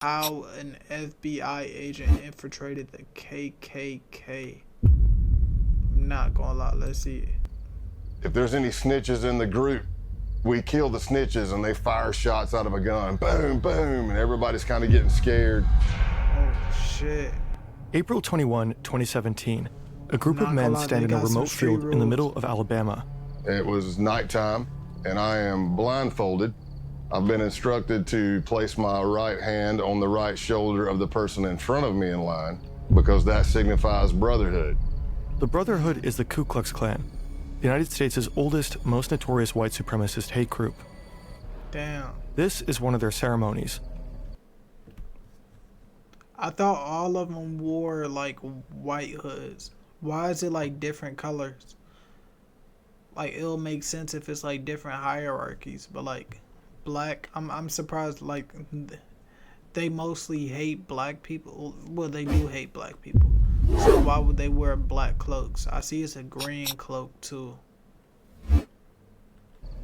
How an FBI agent infiltrated the KKK. I'm not gonna lie, let's see it. If there's any snitches in the group, we kill the snitches and they fire shots out of a gun. Boom, boom, and everybody's kind of getting scared. Oh shit. April 21, 2017. A group of Not men gonna lie, stand they in a got some remote street field in the rules. middle of Alabama. It was nighttime and I am blindfolded. I've been instructed to place my right hand on the right shoulder of the person in front of me in line because that signifies brotherhood. The Brotherhood is the Ku Klux Klan, the United States' oldest, most notorious white supremacist hate group. Damn. This is one of their ceremonies. I thought all of them wore like white hoods. Why is it like different colors? Like it'll make sense if it's like different hierarchies, but like black, I'm surprised like they mostly hate black people. Well, they do hate black people. So why would they wear black cloaks? I see it's a green cloak too.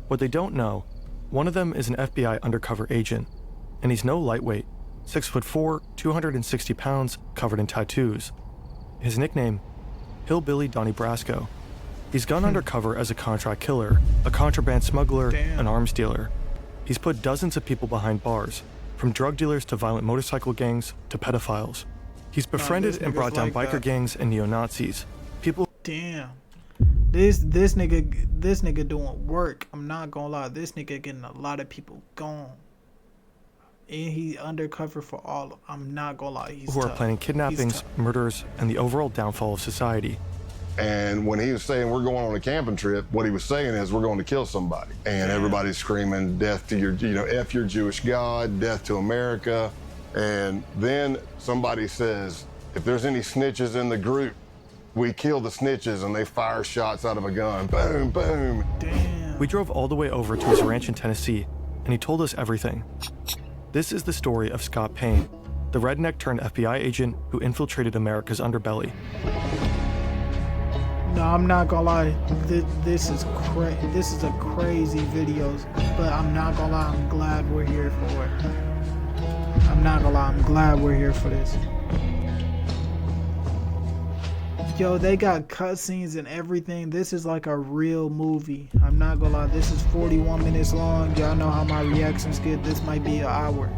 What they don't know, one of them is an FBI undercover agent, and he's no lightweight, 6'4", 260 pounds, covered in tattoos. His nickname, Hillbilly Donnie Brasco. He's gone undercover as a contract killer, a contraband smuggler, Damn. an arms dealer. He's put dozens of people behind bars, from drug dealers to violent motorcycle gangs to pedophiles. He's befriended this and brought nigga's down like biker that. gangs and neo-Nazis. People Damn. This nigga doing work. I'm not gonna lie. This nigga getting a lot of people gone. And he undercover for all. I'm not gonna lie. He's who are tough. planning He's kidnappings, tough. murders, and the overall downfall of society. And when he was saying we're going on a camping trip, what he was saying is we're going to kill somebody. And everybody's screaming death to your, F your Jewish God, death to America. And then somebody says, if there's any snitches in the group, we kill the snitches and they fire shots out of a gun. Boom, boom. Damn. We drove all the way over to his ranch in Tennessee, and he told us everything. This is the story of Scott Payne, the redneck turned FBI agent who infiltrated America's underbelly. No, I'm not gonna lie. This is a crazy video, but I'm not gonna lie. I'm glad we're here for it. I'm not gonna lie. I'm glad we're here for this. Yo, they got cutscenes and everything. This is like a real movie. I'm not gonna lie. This is 41 minutes long. Y'all know how my reactions get. This might be an hour.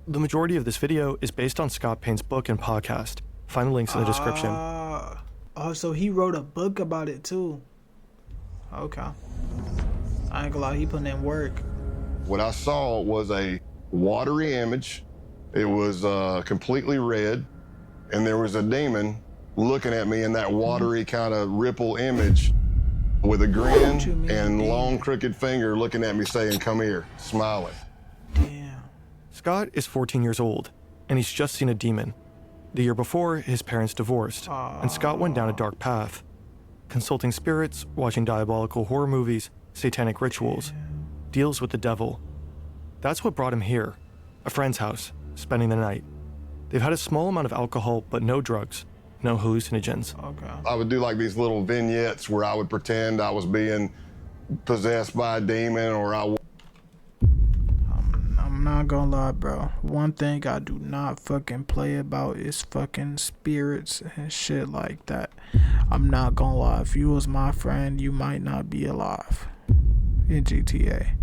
The majority of this video is based on Scott Payne's book and podcast. Find the links in the description. Oh, so he wrote a book about it too. Okay. I ain't gonna lie, he putting in work. What I saw was a watery image. It was completely red, and there was a demon looking at me in that watery kind of ripple image with a grin What you mean, and demon? long crooked finger looking at me saying, come here, smiling. Damn. Scott is 14 years old, and he's just seen a demon. The year before, his parents divorced, and Scott went down a dark path. Consulting spirits, watching diabolical horror movies, satanic rituals, deals with the devil. That's what brought him here, a friend's house, spending the night. They've had a small amount of alcohol, but no drugs, no hallucinogens. Okay. I would do like these little vignettes where I would pretend I was being possessed by a demon, or I'm not gonna lie, bro. One thing I do not fucking play about is fucking spirits and shit like that. I'm not gonna lie. If you was my friend, you might not be alive in GTA.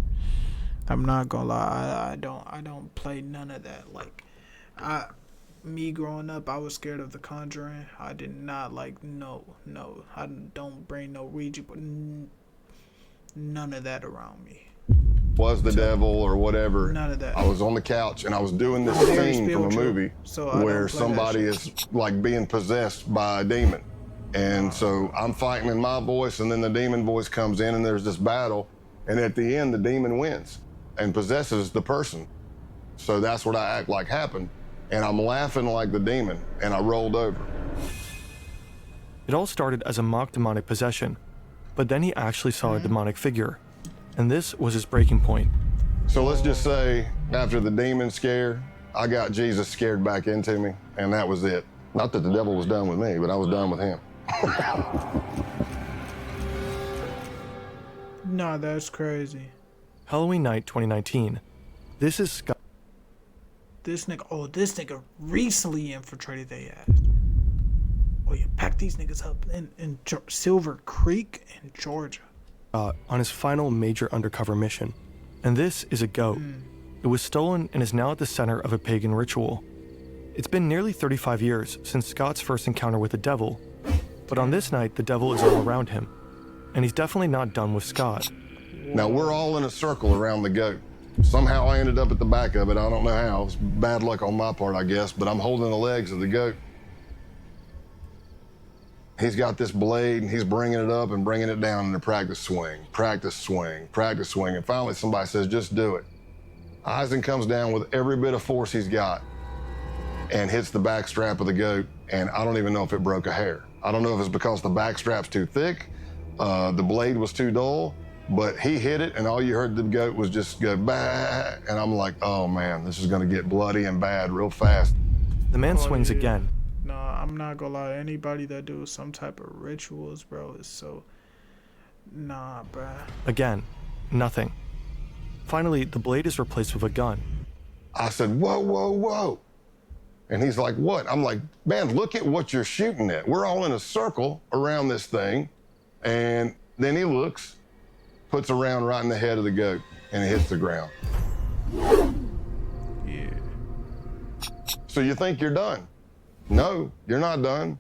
I'm not gonna lie. I don't play none of that. Like, me growing up, I was scared of The Conjuring. I did not like no. I don't bring no Ouija, but none of that around me. was the devil or whatever. None of that. I was on the couch and I was doing this Very scene from a spiritual, movie so I where don't play that somebody shit. is like being possessed by a demon. And so I'm fighting in my voice, and then the demon voice comes in and there's this battle. And at the end, the demon wins and possesses the person. So that's what I act like happened. And I'm laughing like the demon, and I rolled over. It all started as a mock demonic possession, but then he actually saw a demonic figure, and this was his breaking point. So let's just say after the demon scare, I got Jesus scared back into me, and that was it. Not that the devil was done with me, but I was done with him. Nah, that's crazy. Halloween night 2019. This is Scott. This nigga recently infiltrated they ass. Oh, you pack these niggas up in Silver Creek in Georgia. On his final major undercover mission. And this is a goat. It was stolen and is now at the center of a pagan ritual. It's been nearly 35 years since Scott's first encounter with the devil, but on this night, the devil is all around him. And he's definitely not done with Scott. Now, we're all in a circle around the goat. Somehow I ended up at the back of it. I don't know how. It's bad luck on my part, I guess, but I'm holding the legs of the goat. He's got this blade, and he's bringing it up and bringing it down in a practice swing, practice swing, practice swing. And finally, somebody says, just do it. Eisen comes down with every bit of force he's got and hits the back strap of the goat, and I don't even know if it broke a hair. I don't know if it's because the back strap's too thick, the blade was too dull, but he hit it, and all you heard the goat was just go, bah, and I'm like, oh man, this is gonna get bloody and bad real fast. The man swings again. No, I'm not gonna lie. Anybody that do some type of rituals, bro, is so... Nah, bruh. Again, nothing. Finally, the blade is replaced with a gun. I said, whoa, whoa, whoa. And he's like, what? I'm like, man, look at what you're shooting at. We're all in a circle around this thing. And then he looks, puts a round right in the head of the goat, and it hits the ground. Yeah. So you think you're done? No, you're not done.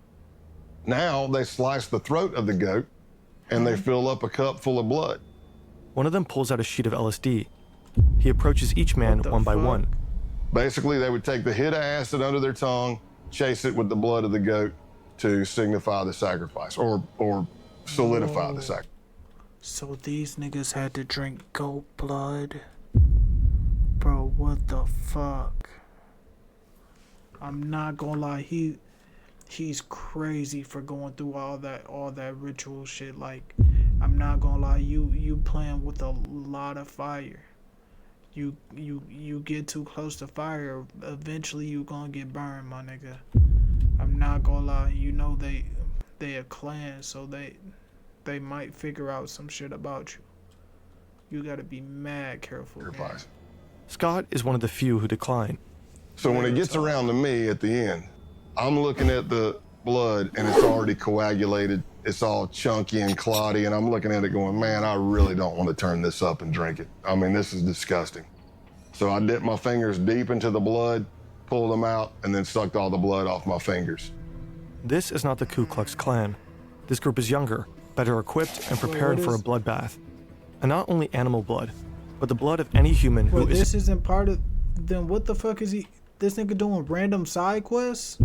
Now they slice the throat of the goat, and they fill up a cup full of blood. One of them pulls out a sheet of LSD. He approaches each man one by one. Basically, they would take the hit of acid under their tongue, chase it with the blood of the goat to signify the sacrifice, or solidify the sacrifice. So these niggas had to drink goat blood? Bro, what the fuck? I'm not gonna lie, he's crazy for going through all that ritual shit. Like, I'm not gonna lie, you playing with a lot of fire. You get too close to fire, eventually you gonna get burned, my nigga. I'm not gonna lie, you know they a clan, so they might figure out some shit about you. You gotta be mad careful. Scott is one of the few who decline. So when it gets around to me at the end, I'm looking at the blood and it's already coagulated. It's all chunky and clotty, and I'm looking at it going, man, I really don't want to turn this up and drink it. I mean, this is disgusting. So I dipped my fingers deep into the blood, pulled them out, and then sucked all the blood off my fingers. This is not the Ku Klux Klan. This group is younger, better equipped, and prepared for a bloodbath. And not only animal blood, but the blood of any human who is... This isn't part of... Then what the fuck is this nigga doing random side quests?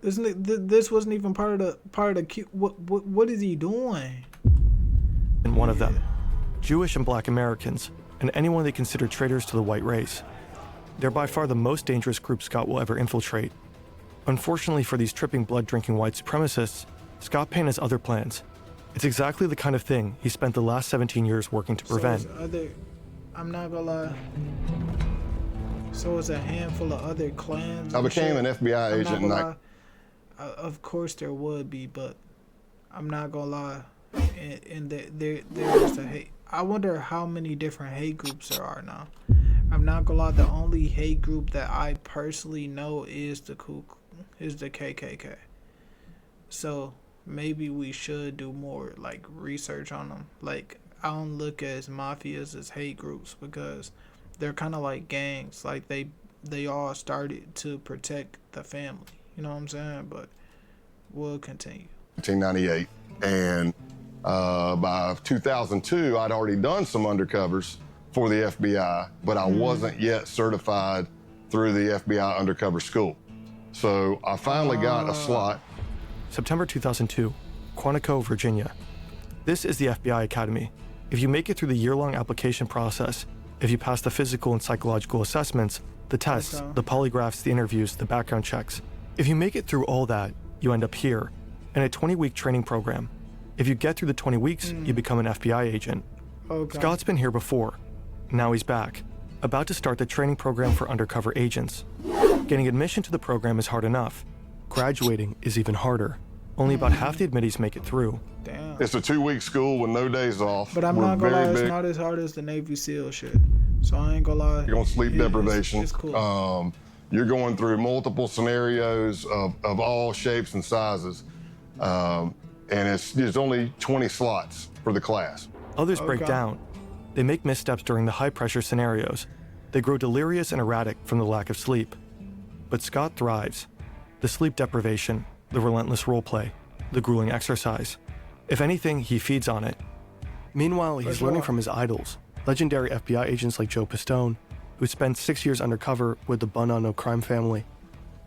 This wasn't even part of the what is he doing? And one of them, Jewish and Black Americans, and anyone they consider traitors to the white race. They're by far the most dangerous group Scott will ever infiltrate. Unfortunately for these tripping blood-drinking white supremacists, Scott Payne has other plans. It's exactly the kind of thing he spent the last 17 years working to prevent. I'm not gonna lie. So it's a handful of other clans. I became an FBI agent and of course there would be, but I'm not gonna lie. And there's a hate. I wonder how many different hate groups there are now. I'm not gonna lie. The only hate group that I personally know is the KKK. So maybe we should do more like research on them. Like, I don't look at mafias as hate groups because they're kind of like gangs. Like they all started to protect the family. You know what I'm saying? But we'll continue. 1998, and by 2002, I'd already done some undercovers for the FBI, but I wasn't yet certified through the FBI undercover school. So I finally got a slot. September 2002, Quantico, Virginia. This is the FBI Academy. If you make it through the year-long application process, if you pass the physical and psychological assessments, the tests, the polygraphs, the interviews, the background checks, if you make it through all that, you end up here, in a 20-week training program. If you get through the 20 weeks, you become an FBI agent. Scott's been here before. Now he's back, about to start the training program for undercover agents. Getting admission to the program is hard enough, Graduating is even harder. Only about half the admittees make it through. Damn. It's a 2-week school with no days off. But I'm We're not gonna lie, very it's not as hard as the Navy SEAL shit. So I ain't gonna lie. You're on sleep deprivation. It's cool. You're going through multiple scenarios of all shapes and sizes. And there's only 20 slots for the class. Others break down. They make missteps during the high-pressure scenarios. They grow delirious and erratic from the lack of sleep. But Scott thrives. The sleep deprivation, the relentless roleplay, the grueling exercise. If anything, he feeds on it. Meanwhile, he's learning from his idols, legendary FBI agents like Joe Pistone, who spent 6 years undercover with the Bun-On-No crime family.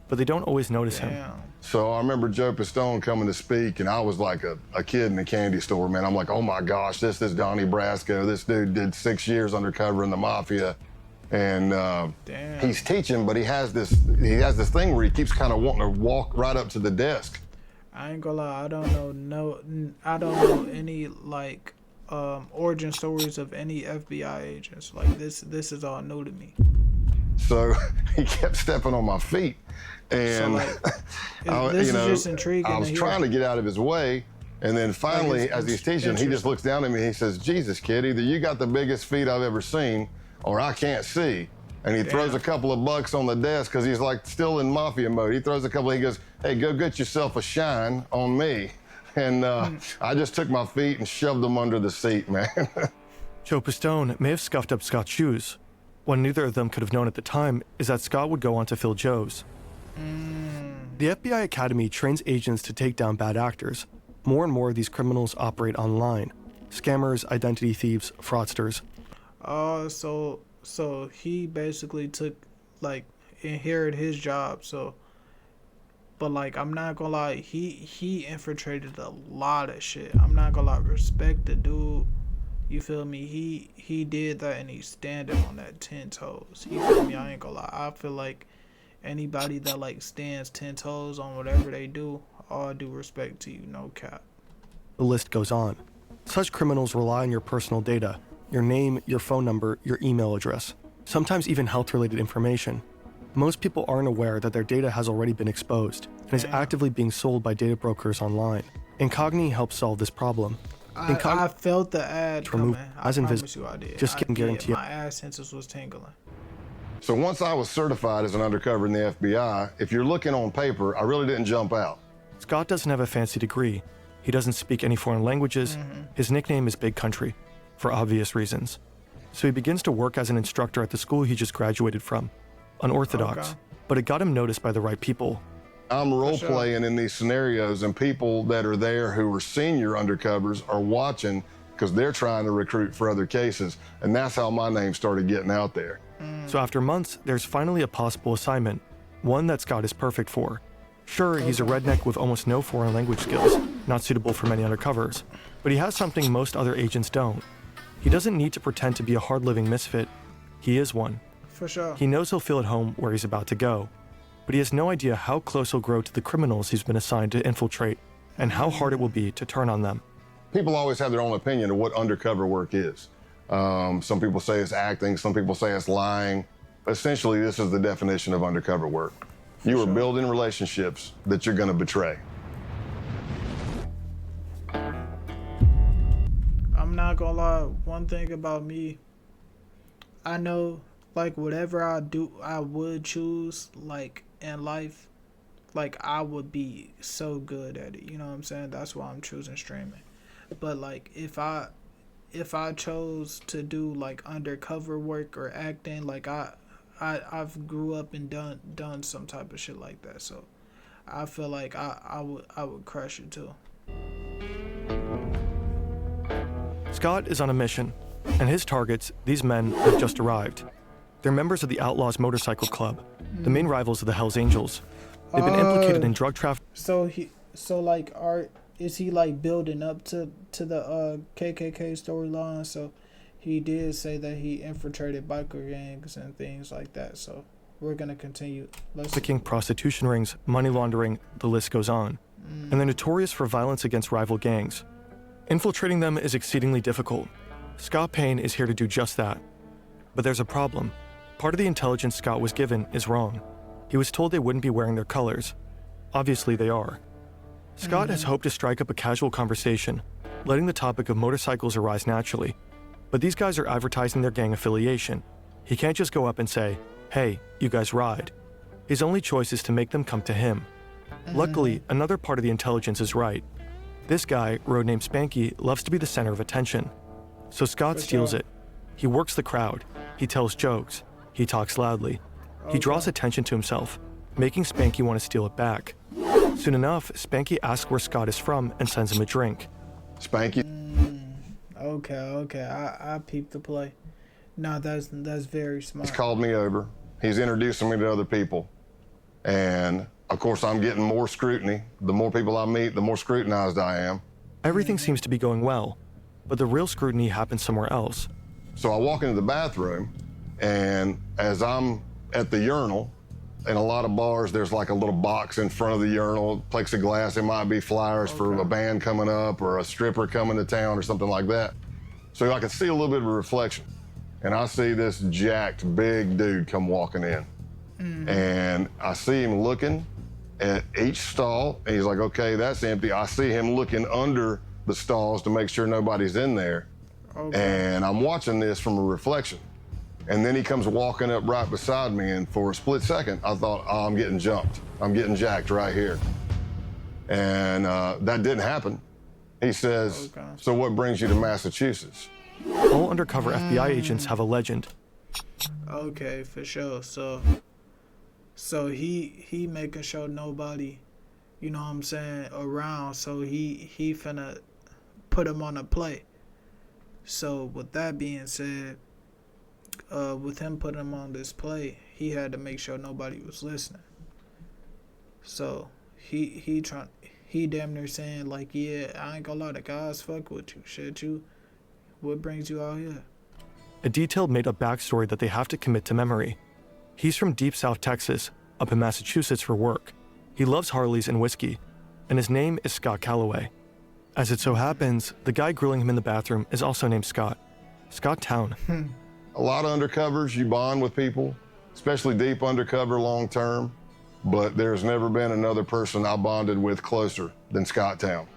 But they don't always notice him. So I remember Joe Pistone coming to speak, and I was like a kid in a candy store, man. I'm like, oh my gosh, this is Donnie Brasco. This dude did 6 years undercover in the mafia. And he's teaching, but he has this thing where he keeps kind of wanting to walk right up to the desk. I ain't gonna lie, I don't know any like origin stories of any FBI agents. Like this is all new to me. So he kept stepping on my feet, and so this is just intriguing. I was trying to get out of his way, and then finally, as he's teaching, he just looks down at me. He says, "Jesus, kid, either you got the biggest feet I've ever seen, or I can't see." And he throws a couple of bucks on the desk because he's like still in mafia mode. He throws a couple. He goes, "Hey, go get yourself a shine on me." And I just took my feet and shoved them under the seat, man. Joe Pistone may have scuffed up Scott's shoes. What neither of them could have known at the time is that Scott would go on to fill Joe's. The FBI Academy trains agents to take down bad actors. More and more of these criminals operate online. Scammers, identity thieves, fraudsters. So he basically took, like, inherited his job. So, but like, I'm not gonna lie, he infiltrated a lot of shit. I'm not gonna lie, respect the dude. You feel me? He did that, and he's standing on that 10 toes. You feel me? I ain't gonna lie. I feel like anybody that like stands 10 toes on whatever they do, all due respect to you, no cap. The list goes on. Such criminals rely on your personal data. Your name, your phone number, your email address, sometimes even health-related information. Most people aren't aware that their data has already been exposed and is actively being sold by data brokers online. Incogni helps solve this problem. I felt the ad coming. I promise you I did. Just can't guarantee it. My ass senses was tingling. So once I was certified as an undercover in the FBI, if you're looking on paper, I really didn't jump out. Scott doesn't have a fancy degree. He doesn't speak any foreign languages. His nickname is Big Country, for obvious reasons. So he begins to work as an instructor at the school he just graduated from. Unorthodox, but it got him noticed by the right people. I'm role-playing in these scenarios, and people that are there who are senior undercovers are watching because they're trying to recruit for other cases, and that's how my name started getting out there. So after months, there's finally a possible assignment, one that Scott is perfect for. Sure, he's a redneck with almost no foreign language skills, not suitable for many undercovers, but he has something most other agents don't. He doesn't need to pretend to be a hard-living misfit. He is one. For sure. He knows he'll feel at home where he's about to go, but he has no idea how close he'll grow to the criminals he's been assigned to infiltrate and how hard it will be to turn on them. People always have their own opinion of what undercover work is. Some people say it's acting, some people say it's lying. Essentially, this is the definition of undercover work. You are building relationships that you're gonna betray. I'm not gonna lie, one thing about me, I know, like, whatever I do, I would choose, like, in life, like, I would be so good at it, you know what I'm saying? That's why I'm choosing streaming. But, like, if I chose to do, like, undercover work or acting, like, I've grew up and done some type of shit like that, so I feel like I would crush it too. Scott is on a mission, and his targets, these men, have just arrived. They're members of the Outlaws Motorcycle Club, the main rivals of the Hells Angels. They've been implicated in drug trafficking. Is he like building up to the KKK storyline? So he did say that he infiltrated biker gangs and things like that. So we're gonna continue. Trafficking, prostitution rings, money laundering, the list goes on. And they're notorious for violence against rival gangs. Infiltrating them is exceedingly difficult. Scott Payne is here to do just that. But there's a problem. Part of the intelligence Scott was given is wrong. He was told they wouldn't be wearing their colors. Obviously they are. Scott has hoped to strike up a casual conversation, letting the topic of motorcycles arise naturally. But these guys are advertising their gang affiliation. He can't just go up and say, "Hey, you guys ride." His only choice is to make them come to him. Luckily, another part of the intelligence is right. This guy, road-named Spanky, loves to be the center of attention. So Scott steals it. He works the crowd. He tells jokes. He talks loudly. He draws attention to himself, making Spanky want to steal it back. Soon enough, Spanky asks where Scott is from and sends him a drink. Spanky. Okay. I peeped the play. No, that's very smart. He's called me over. He's introducing me to other people. And of course, I'm getting more scrutiny. The more people I meet, the more scrutinized I am. Everything seems to be going well, but the real scrutiny happens somewhere else. So I walk into the bathroom, and as I'm at the urinal, in a lot of bars, there's like a little box in front of the urinal, plexiglass. It might be flyers for a band coming up or a stripper coming to town or something like that. So I can see a little bit of a reflection. And I see this jacked, big dude come walking in. And I see him looking at each stall, and he's like, okay, that's empty. I see him looking under the stalls to make sure nobody's in there. And I'm watching this from a reflection. And then he comes walking up right beside me, and for a split second, I thought, oh, I'm getting jumped. I'm getting jacked right here. And that didn't happen. He says, so what brings you to Massachusetts? All undercover FBI agents have a legend. Okay, for sure. So he making sure nobody, you know what I'm saying, around. So he finna put him on a play. So with that being said, with him putting him on this play, he had to make sure nobody was listening. So he damn near saying like, yeah, I ain't gonna lie, the guys fuck with you, shit you. What brings you out here? A detailed made-up backstory that they have to commit to memory. He's from deep South Texas, up in Massachusetts for work. He loves Harleys and whiskey, and his name is Scott Calloway. As it so happens, the guy grilling him in the bathroom is also named Scott. Scott Town. A lot of undercovers, you bond with people, especially deep undercover long term, but there's never been another person I bonded with closer than Scott Town.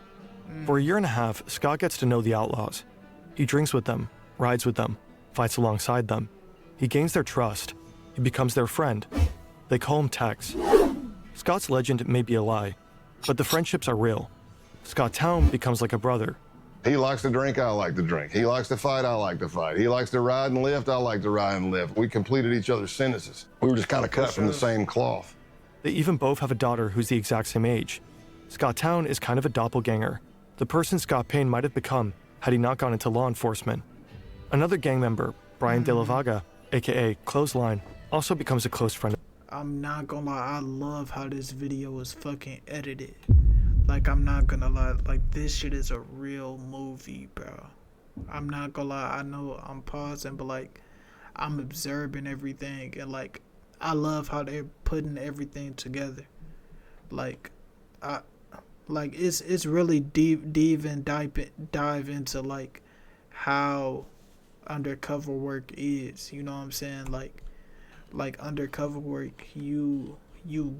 For a year and a half, Scott gets to know the outlaws. He drinks with them, rides with them, fights alongside them. He gains their trust. He becomes their friend. They call him Tex. Scott's legend may be a lie, but the friendships are real. Scott Town becomes like a brother. He likes to drink, I like to drink. He likes to fight, I like to fight. He likes to ride and lift, I like to ride and lift. We completed each other's sentences. We were just kind of cut from the same cloth. They even both have a daughter who's the exact same age. Scott Town is kind of a doppelganger, the person Scott Payne might have become had he not gone into law enforcement. Another gang member, Brian De La Vaga, aka Clothesline, also becomes a close friend. I'm not gonna lie, I love how this video is fucking edited. Like, I'm not gonna lie, like, this shit is a real movie, bro. I'm not gonna lie, I know I'm pausing, but, like, I'm observing everything, and, like, I love how they're putting everything together. Like, it's really dive into, like, how undercover work is, you know what I'm saying? Like undercover work, you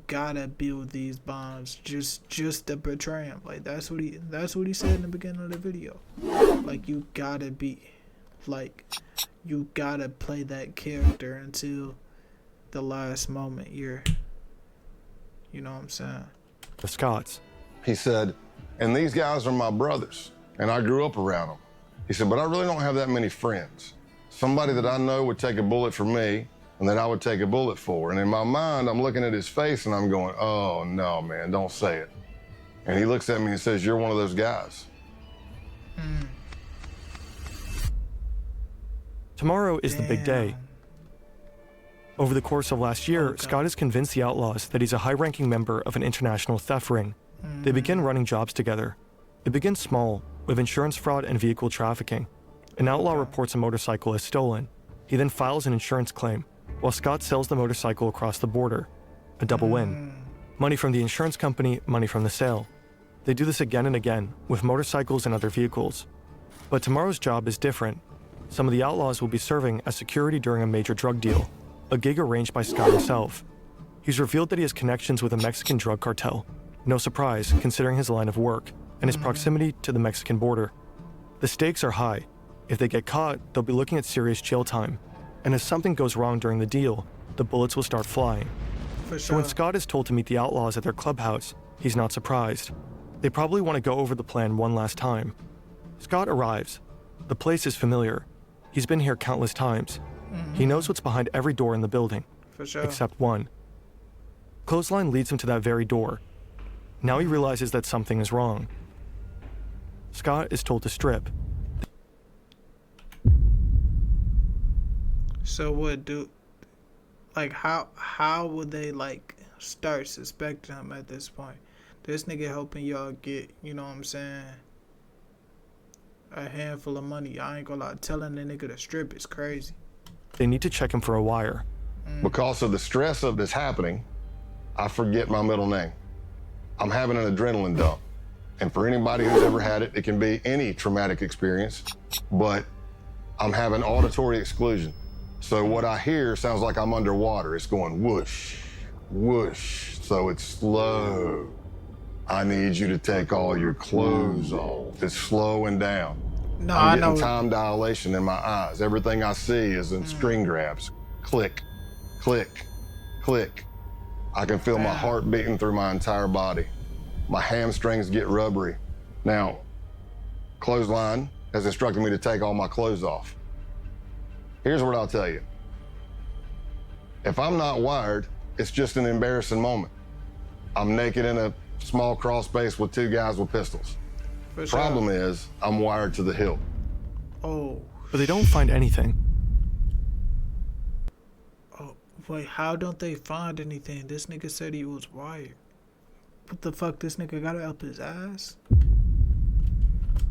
gotta build these bonds just to portray him. Like, that's what he said in the beginning of the video. Like, you gotta play that character until the last moment. You know what I'm saying? The Scotts. He said, and these guys are my brothers, and I grew up around them. He said, but I really don't have that many friends. Somebody that I know would take a bullet for me, and that I would take a bullet for. And in my mind, I'm looking at his face, and I'm going, oh, no, man, don't say it. And he looks at me and says, you're one of those guys. Tomorrow is the big day. Over the course of last year, Scott has convinced the outlaws that he's a high-ranking member of an international theft ring. They begin running jobs together. It begins small, with insurance fraud and vehicle trafficking. An outlaw reports a motorcycle as stolen. He then files an insurance claim, while Scott sells the motorcycle across the border. A double win. Money from the insurance company, money from the sale. They do this again and again, with motorcycles and other vehicles. But tomorrow's job is different. Some of the outlaws will be serving as security during a major drug deal, a gig arranged by Scott himself. He's revealed that he has connections with a Mexican drug cartel. No surprise, considering his line of work and his proximity to the Mexican border. The stakes are high. If they get caught, they'll be looking at serious jail time. And if something goes wrong during the deal, the bullets will start flying. For So sure. when Scott is told to meet the outlaws at their clubhouse, he's not surprised. They probably want to go over the plan one last time. Scott arrives. The place is familiar. He's been here countless times. He knows what's behind every door in the building, For sure. except one. Clothesline leads him to that very door. Now he realizes that something is wrong. Scott is told to strip. So what do, like, how would they, like, start suspecting him at this point? This nigga helping y'all get, you know what I'm saying, a handful of money. I ain't gonna lie, telling the nigga to strip is crazy. They need to check him for a wire. Because of the stress of this happening, I forget my middle name. I'm having an adrenaline dump. And for anybody who's ever had it, it can be any traumatic experience, but I'm having auditory exclusion. So what I hear sounds like I'm underwater. It's going whoosh, whoosh. So it's slow. I need you to take all your clothes off. It's slowing down. No, I I'm know. getting time dilation in my eyes. Everything I see is in string grabs. Click, click, click. I can feel my heart beating through my entire body. My hamstrings get rubbery. Now, Clothesline has instructed me to take all my clothes off. Here's what I'll tell you. If I'm not wired, it's just an embarrassing moment. I'm naked in a small crawl space with two guys with pistols. For sure. Problem is, I'm wired to the hilt. Oh, But they don't find anything. oh, wait, how don't they find anything? This nigga said he was wired. What the fuck, this nigga got it up his ass?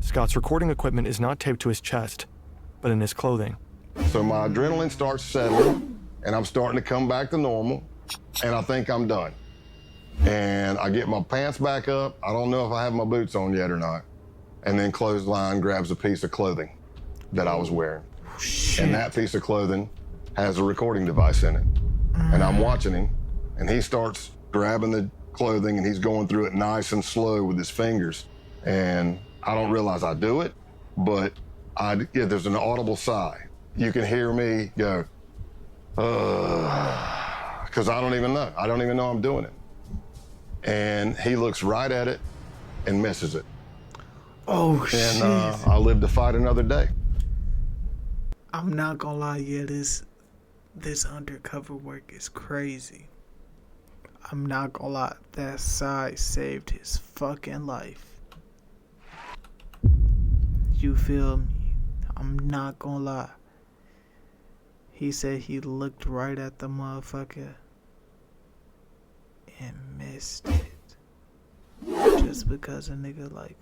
Scott's recording equipment is not taped to his chest, but in his clothing. So my adrenaline starts settling, and I'm starting to come back to normal, and I think I'm done. And I get my pants back up. I don't know if I have my boots on yet or not. And then Clothesline grabs a piece of clothing that I was wearing. Shit. And that piece of clothing has a recording device in it. And I'm watching him, and he starts grabbing the clothing, and he's going through it nice and slow with his fingers. And I don't realize I do it, but there's an audible sigh. You can hear me go, because I don't even know. I don't even know I'm doing it. And he looks right at it and misses it. Oh, And shit. I live to fight another day. I'm not gonna lie, yeah, this undercover work is crazy. I'm not gonna lie, that side saved his fucking life. You feel me? I'm not gonna lie. He said he looked right at the motherfucker and missed it. Just because a nigga like,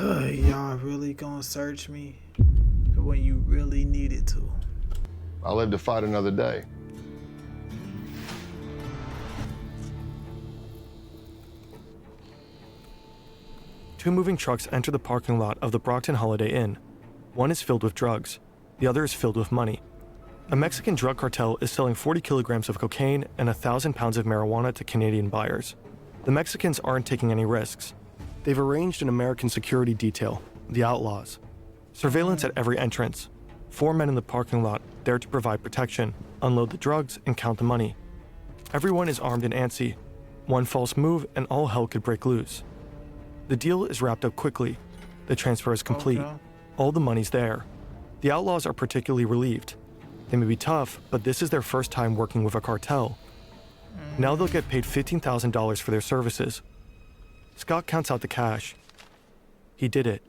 y'all really gonna search me when you really needed to. I live to fight another day. Two moving trucks enter the parking lot of the Brockton Holiday Inn. One is filled with drugs. The other is filled with money. A Mexican drug cartel is selling 40 kilograms of cocaine and 1,000 pounds of marijuana to Canadian buyers. The Mexicans aren't taking any risks. They've arranged an American security detail, the Outlaws. Surveillance at every entrance. 4 men in the parking lot there to provide protection, unload the drugs, and count the money. Everyone is armed and antsy. One false move and all hell could break loose. The deal is wrapped up quickly. The transfer is complete. Okay. All the money's there. The Outlaws are particularly relieved. They may be tough, but this is their first time working with a cartel. Now they'll get paid $15,000 for their services. Scott counts out the cash. He did it.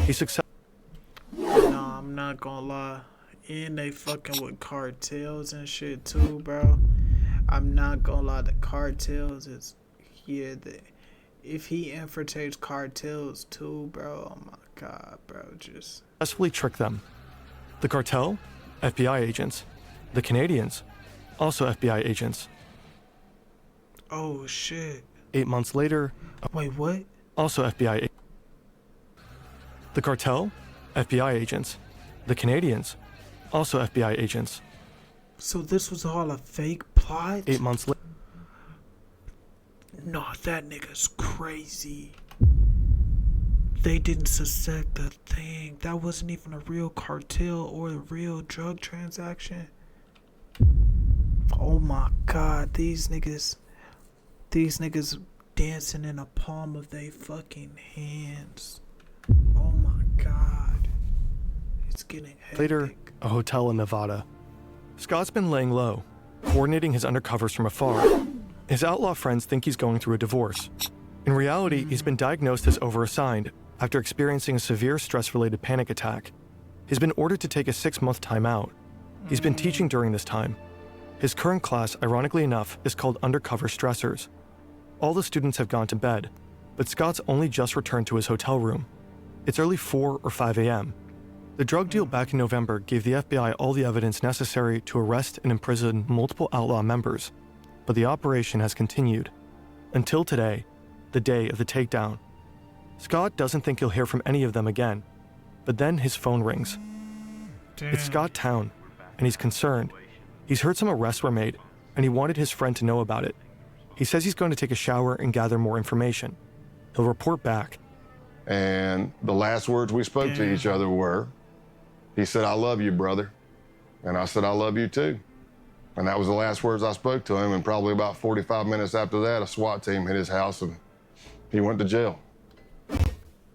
He successfully. Nah, I'm not gonna lie. And they fucking with cartels and shit too, bro. I'm not gonna lie. The cartels is, yeah, if he infiltrates cartels too, bro, oh my god, bro, just. tricked them. The cartel? FBI agents. The Canadians? Also FBI agents. Oh shit. 8 months later, Wait, what? also FBI. The cartel? FBI agents. The Canadians? Also FBI agents. So this was all a fake plot? 8 months later. No, that nigga's crazy. They didn't suspect a thing. That wasn't even a real cartel or a real drug transaction. Oh my god, these niggas dancing in the palm of their fucking hands. Oh my god. It's getting hectic. Later, a hotel in Nevada. Scott's been laying low, coordinating his undercovers from afar. His outlaw friends think he's going through a divorce. In reality, he's been diagnosed as overassigned after experiencing a severe stress-related panic attack. He's been ordered to take a 6-month timeout. He's been teaching during this time. His current class, ironically enough, is called Undercover Stressors. All the students have gone to bed, but Scott's only just returned to his hotel room. It's early 4 or 5 a.m. The drug deal back in November gave the FBI all the evidence necessary to arrest and imprison multiple outlaw members, but the operation has continued. Until today, the day of the takedown. Scott doesn't think he'll hear from any of them again, but then his phone rings. Damn. It's Scott Town, and he's concerned. He's heard some arrests were made, and he wanted his friend to know about it. He says he's going to take a shower and gather more information. He'll report back. And the last words we spoke to each other were, he said, "I love you, brother." And I said, "I love you too." And that was the last words I spoke to him. And probably about 45 minutes after that, a SWAT team hit his house and he went to jail.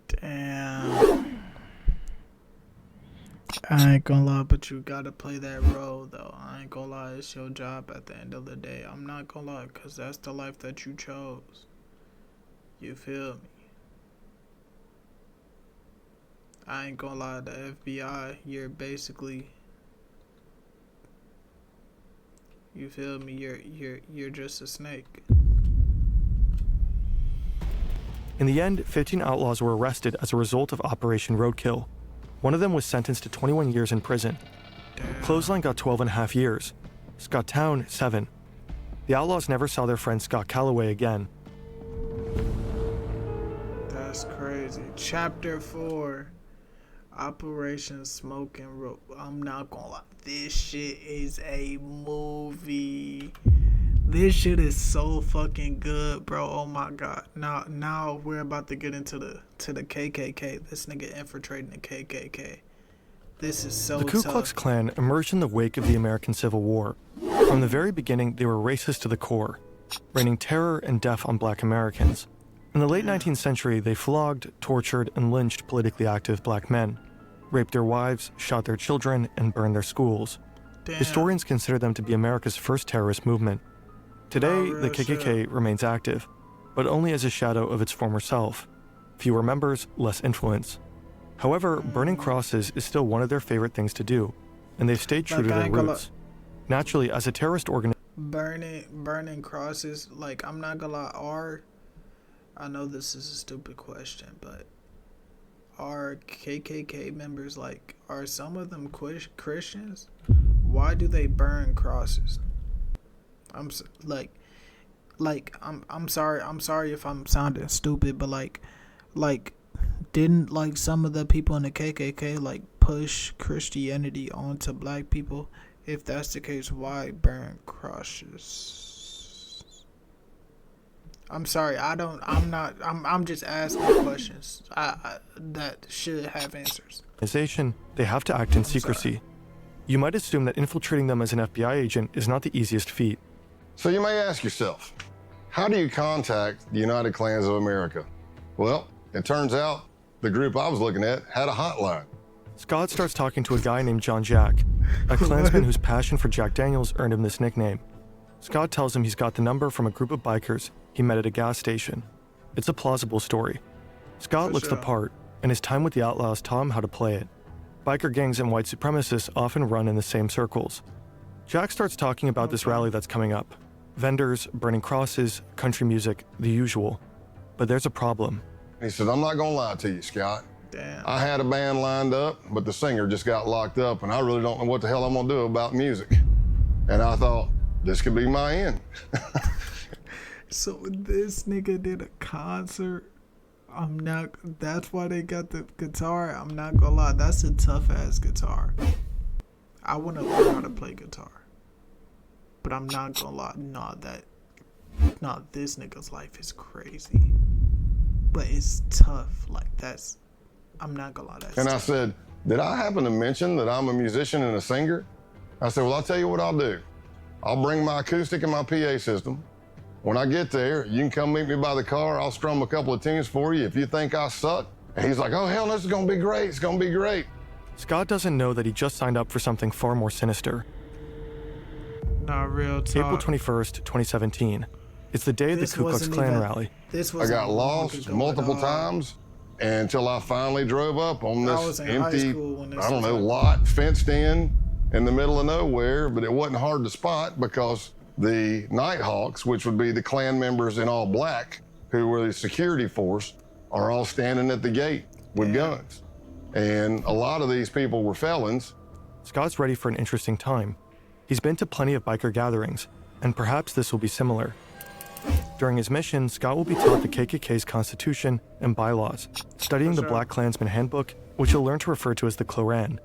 Damn. I ain't gonna lie, but you gotta play that role, though. I ain't gonna lie, it's your job at the end of the day. I'm not gonna lie, because that's the life that you chose. You feel me? I ain't gonna lie, the FBI, you're basically... You feel me? You're just a snake. In the end, 15 outlaws were arrested as a result of Operation Roadkill. One of them was sentenced to 21 years in prison. Clothesline got 12 and a half years. Scott Town, 7. The outlaws never saw their friend Scott Calloway again. That's crazy. Chapter 4. Operation Smoke and Rope. I'm not gonna lie. This shit is a movie. This shit is so fucking good, bro. Oh my god. Now we're about to get into the KKK. This nigga infiltrating the KKK. This is so The Ku tough. Klux Klan emerged in the wake of the American Civil War. From the very beginning, they were racist to the core, raining terror and death on black Americans. In the late 19th century, they flogged, tortured, and lynched politically active black men, raped their wives, shot their children, and burned their schools. Damn. Historians consider them to be America's first terrorist movement. Today, Oh, the real KKK shit. remains active, but only as a shadow of its former self. Fewer members, less influence. However, burning crosses is still one of their favorite things to do, and they've stayed true Like, to I their ain't gonna roots. Naturally, as a terrorist organization, Burning crosses, like, I'm not gonna lie, I know this is a stupid question, but are KKK members, like, are some of them Christians? Why do they burn crosses? I'm sorry if I'm sounding stupid, but like didn't like some of the people in the KKK like push Christianity onto black people? If that's the case, why burn crosses? I'm sorry, I'm just asking questions that should have answers. they have to act in secrecy. You might assume that infiltrating them as an FBI agent is not the easiest feat. So you may ask yourself, how do you contact the United Klans of America? Well, it turns out the group I was looking at had a hotline. Scott starts talking to a guy named John Jack, a Klansman whose passion for Jack Daniels earned him this nickname. Scott tells him he's got the number from a group of bikers he met at a gas station. It's a plausible story. Scott looks the part, and his time with the outlaws taught him how to play it. Biker gangs and white supremacists often run in the same circles. Jack starts talking about this rally that's coming up. Vendors, burning crosses, country music, the usual. But there's a problem. He said, "I'm not gonna lie to you, Scott. Damn. I had a band lined up, but the singer just got locked up, and I really don't know what the hell I'm gonna do about music." And I thought, this could be my end. So this nigga did a concert. That's why they got the guitar. I'm not gonna lie, that's a tough ass guitar. I wanna learn how to play guitar. But I'm not gonna lie, this nigga's life is crazy. But it's tough. Like, I'm not gonna lie, that's And I tough. said, did I happen to mention that I'm a musician and a singer? I said, well, I'll tell you what I'll do. I'll bring my acoustic and my PA system. When I get there, you can come meet me by the car. I'll strum a couple of tunes for you if you think I suck. And he's like, oh, hell, this is gonna be great. It's gonna be great. Scott doesn't know that he just signed up for something far more sinister. Not real talk. April 21st, 2017. It's the day of the Ku Klux Klan rally. I got lost multiple times until I finally drove up on this empty, I don't know, lot fenced in the middle of nowhere, but it wasn't hard to spot because the Nighthawks, which would be the Klan members in all black, who were the security force, are all standing at the gate with guns. And a lot of these people were felons. Scott's ready for an interesting time. He's been to plenty of biker gatherings, and perhaps this will be similar. During his mission, Scott will be taught the KKK's constitution and bylaws, studying the Black Klansman Handbook, which he'll learn to refer to as the Kloran.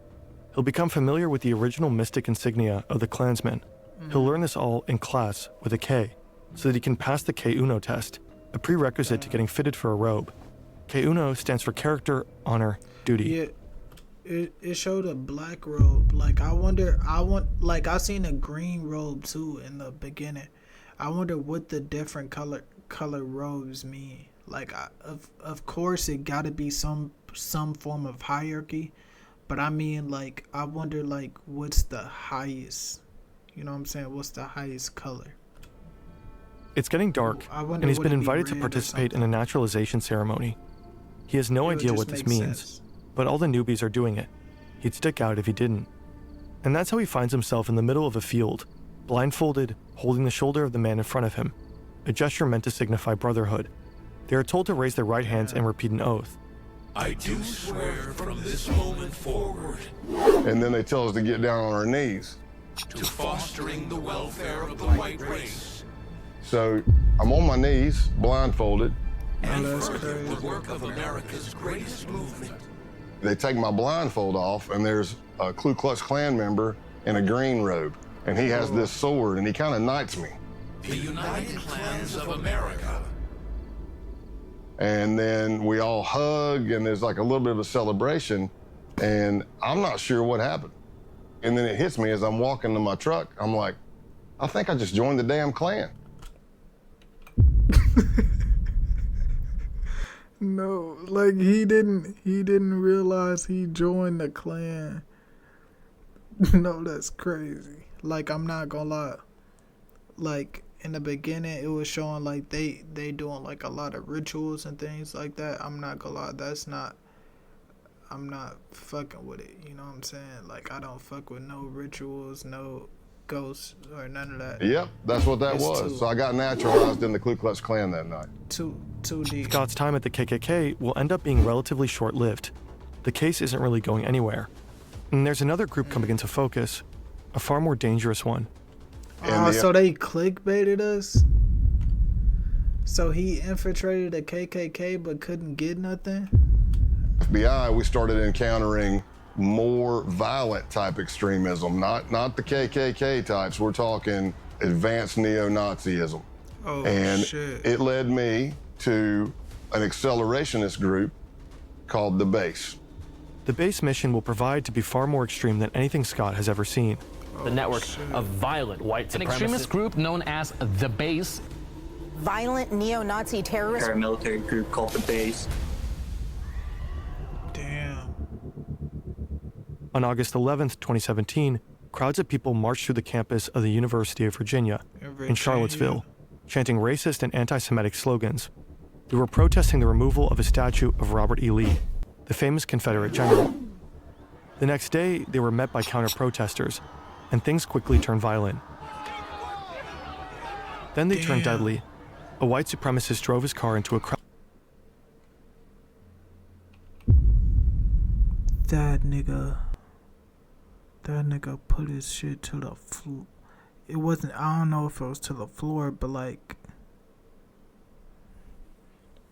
He'll become familiar with the original mystic insignia of the Klansmen. He'll learn this all in class with a K, so that he can pass the K-Uno test, a prerequisite to getting fitted for a robe. K-Uno stands for character, honor, duty. Yeah, it showed a black robe. Like, I seen a green robe too in the beginning. I wonder what the different color robes mean. Like, of course it gotta be some form of hierarchy, but I mean, like, I wonder, like, what's the highest, you know what I'm saying? What's the highest color? It's getting dark, and he's been invited to participate in a naturalization ceremony. He has no idea what this means, but all the newbies are doing it. He'd stick out if he didn't. And that's how he finds himself in the middle of a field, blindfolded, holding the shoulder of the man in front of him, a gesture meant to signify brotherhood. They are told to raise their right hands and repeat an oath. I do swear from this moment forward. And then they tell us to get down on our knees. To fostering the welfare of the white race. So I'm on my knees, blindfolded. And further the work of America's greatest movement. They take my blindfold off, and there's a Ku Klux Klan member in a green robe. And he has this sword, and he kind of knights me. The United Klans of America. And then we all hug, and there's like a little bit of a celebration, and I'm not sure what happened. And then it hits me as I'm walking to my truck. I'm like, I think I just joined the damn Klan. No, like, he didn't realize he joined the Klan. No, that's crazy. Like, I'm not gonna lie. Like, in the beginning, it was showing like they doing like a lot of rituals and things like that. I'm not gonna lie, I'm not fucking with it. You know what I'm saying? Like, I don't fuck with no rituals, no ghosts, or none of that. Yep, that's what that was. So I got naturalized in the Ku Klux Klan that night. Too deep. Scott's time at the KKK will end up being relatively short-lived. The case isn't really going anywhere. And there's another group coming into focus, a far more dangerous one. So they clickbaited us? So he infiltrated the KKK but couldn't get nothing? FBI, we started encountering more violent type extremism, not the KKK types. We're talking advanced neo-Nazism. Oh, and shit. It led me to an accelerationist group called the Base. The base mission will provide to be far more extreme than anything Scott has ever seen. The network of violent white supremacists. An extremist group known as the Base. Violent neo-Nazi terrorist. Paramilitary group called the Base. Damn. On August 11th, 2017, crowds of people marched through the campus of the University of Virginia in Charlottesville, chanting racist and anti-Semitic slogans. They were protesting the removal of a statue of Robert E. Lee, the famous Confederate general. The next day, they were met by counter-protesters, and things quickly turned violent. Then they turned deadly. A white supremacist drove his car into a crowd. That nigga put his shit to the floor. It wasn't, I don't know if it was to the floor, but like,